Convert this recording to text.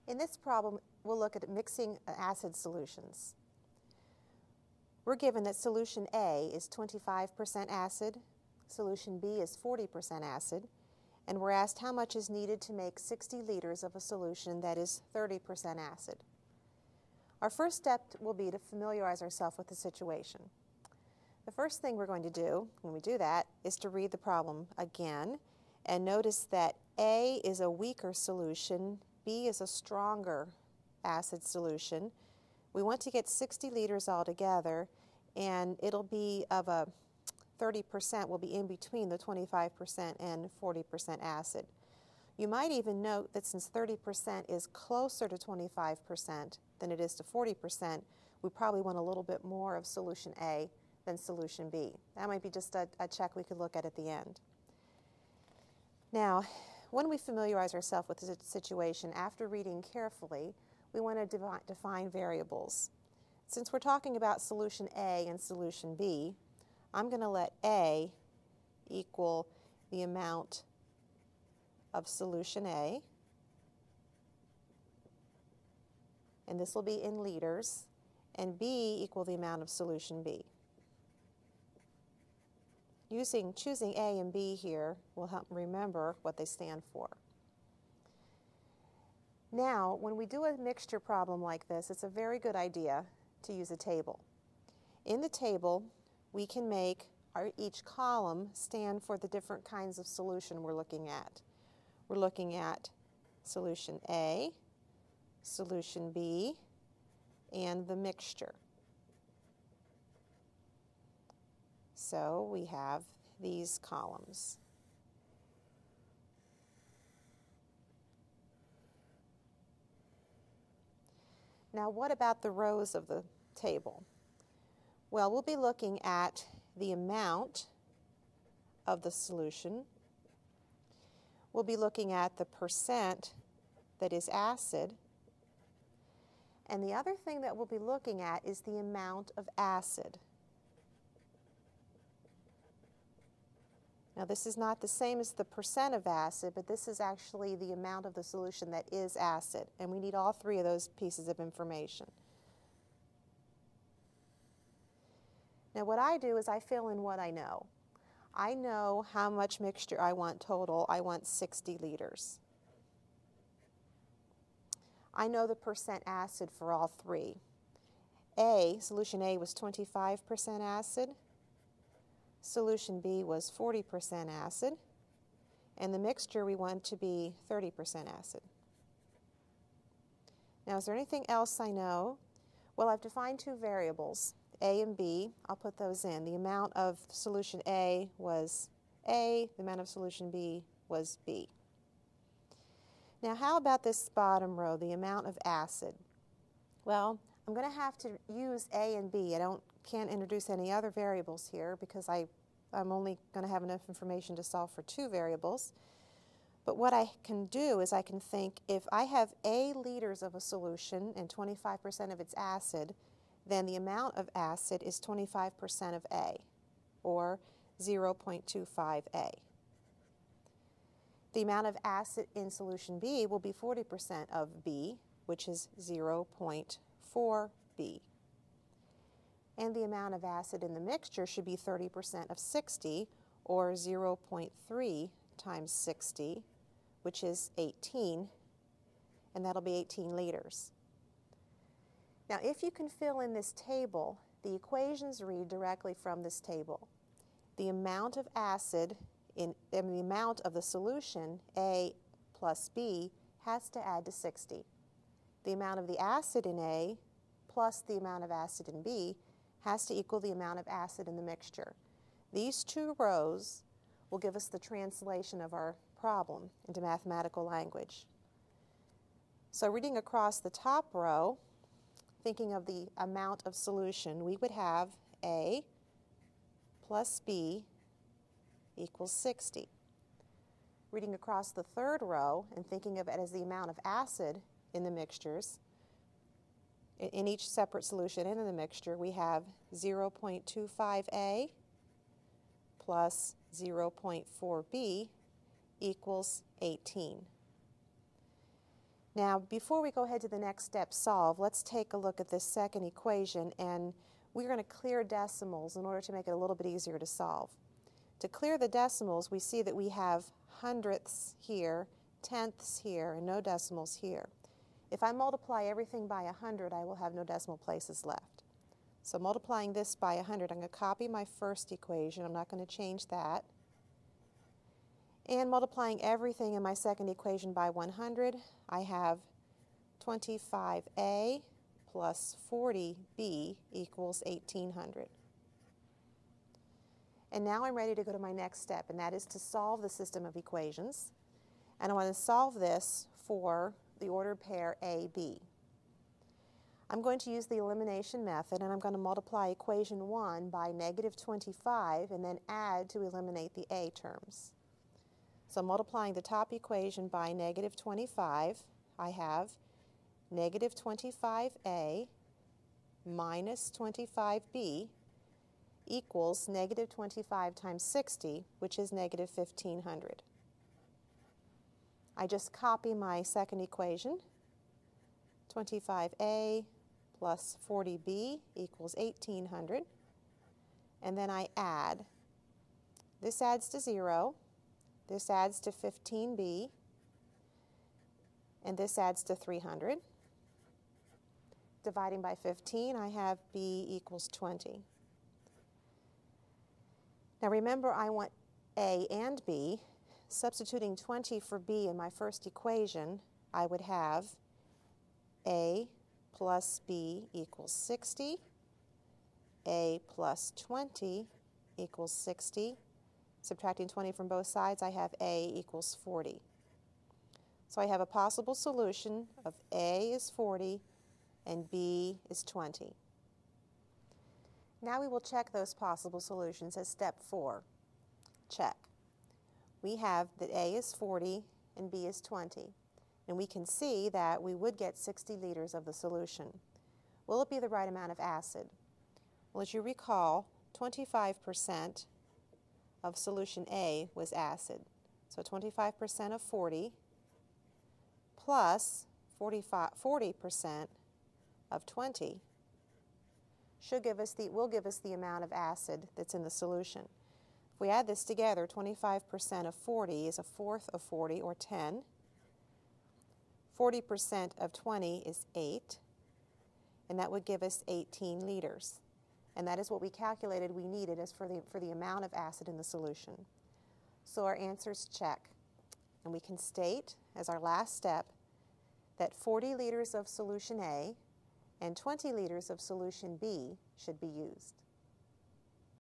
In this problem, we'll look at mixing acid solutions. We're given that solution A is 25% acid, solution B is 40% acid, and we're asked how much is needed to make 60 liters of a solution that is 30% acid. Our first step will be to familiarize ourselves with the situation. The first thing we're going to do when we do that is to read the problem again and notice that A is a weaker solution, B is a stronger acid solution. We want to get 60 liters altogether, and it'll be of a 30% will be in between the 25% and 40% acid. You might even note that since 30% is closer to 25% than it is to 40%, we probably want a little bit more of solution A than solution B. That might be just a check we could look at the end. Now, when we familiarize ourselves with the situation, after reading carefully, we want to define variables. Since we're talking about solution A and solution B, I'm going to let A equal the amount of solution A, and this will be in liters, and B equal the amount of solution B. Choosing A and B here will help remember what they stand for. Now, when we do a mixture problem like this, it's a very good idea to use a table. In the table, we can make each column stand for the different kinds of solution we're looking at. We're looking at solution A, solution B, and the mixture. So we have these columns. Now, what about the rows of the table? Well, we'll be looking at the amount of the solution. We'll be looking at the percent that is acid. And the other thing that we'll be looking at is the amount of acid. Now, this is not the same as the percent of acid, but this is actually the amount of the solution that is acid. And we need all three of those pieces of information. Now, what I do is I fill in what I know. I know how much mixture I want total. I want 60 liters. I know the percent acid for all three. Solution A was 25% acid. Solution B was 40% acid. And the mixture we want to be 30% acid. Now, is there anything else I know? Well, I've defined two variables, A and B. I'll put those in. The amount of solution A was A. The amount of solution B was B. Now, how about this bottom row, the amount of acid? Well, I'm going to have to use A and B. Can't introduce any other variables here because I'm only going to have enough information to solve for two variables. But what I can do is I can think if I have A liters of a solution and 25% of its acid, then the amount of acid is 25% of A, or 0.25 A. The amount of acid in solution B will be 40% of B, which is 0.4 B. And the amount of acid in the mixture should be 30% of 60, or 0.3 times 60, which is 18, and that'll be 18 liters. Now, if you can fill in this table, the equations read directly from this table. The amount of acid and the amount of the solution, A plus B, has to add to 60. The amount of the acid in A plus the amount of acid in B has to equal the amount of acid in the mixture. These two rows will give us the translation of our problem into mathematical language. So reading across the top row, thinking of the amount of solution, we would have A plus B equals 60. Reading across the third row and thinking of it as the amount of acid in the mixtures, in each separate solution and in the mixture, we have 0.25A plus 0.4B equals 18. Now, before we go ahead to the next step, solve, let's take a look at this second equation, and we're going to clear decimals in order to make it a little bit easier to solve. To clear the decimals, we see that we have hundredths here, tenths here, and no decimals here. If I multiply everything by 100, I will have no decimal places left. So multiplying this by 100, I'm going to copy my first equation. I'm not going to change that. And multiplying everything in my second equation by 100, I have 25a plus 40b equals 1800. And now I'm ready to go to my next step, and that is to solve the system of equations. And I want to solve this for the ordered pair AB. I'm going to use the elimination method, and I'm going to multiply equation 1 by negative 25 and then add to eliminate the a terms. So multiplying the top equation by negative 25, I have negative 25a minus 25b equals negative 25 times 60, which is negative 1500. I just copy my second equation, 25a plus 40b equals 1800, and then I add. This adds to 0, this adds to 15b, and this adds to 300. Dividing by 15, I have b equals 20. Now remember, I want a and b. Substituting 20 for b in my first equation, I would have a plus b equals 60, a plus 20 equals 60. Subtracting 20 from both sides, I have a equals 40. So I have a possible solution of a is 40 and b is 20. Now we will check those possible solutions as step 4. Check. We have that a is 40 and b is 20. And we can see that we would get 60 liters of the solution. Will it be the right amount of acid? Well, as you recall, 25% of solution A was acid. So 25% of 40 plus 40% of 20 will give us the amount of acid that's in the solution. If we add this together, 25% of 40 is a fourth of 40, or 10. 40% of 20 is 8, and that would give us 18 liters. And that is what we calculated we needed as for the amount of acid in the solution. So our answers check. And we can state, as our last step, that 40 liters of solution A and 20 liters of solution B should be used.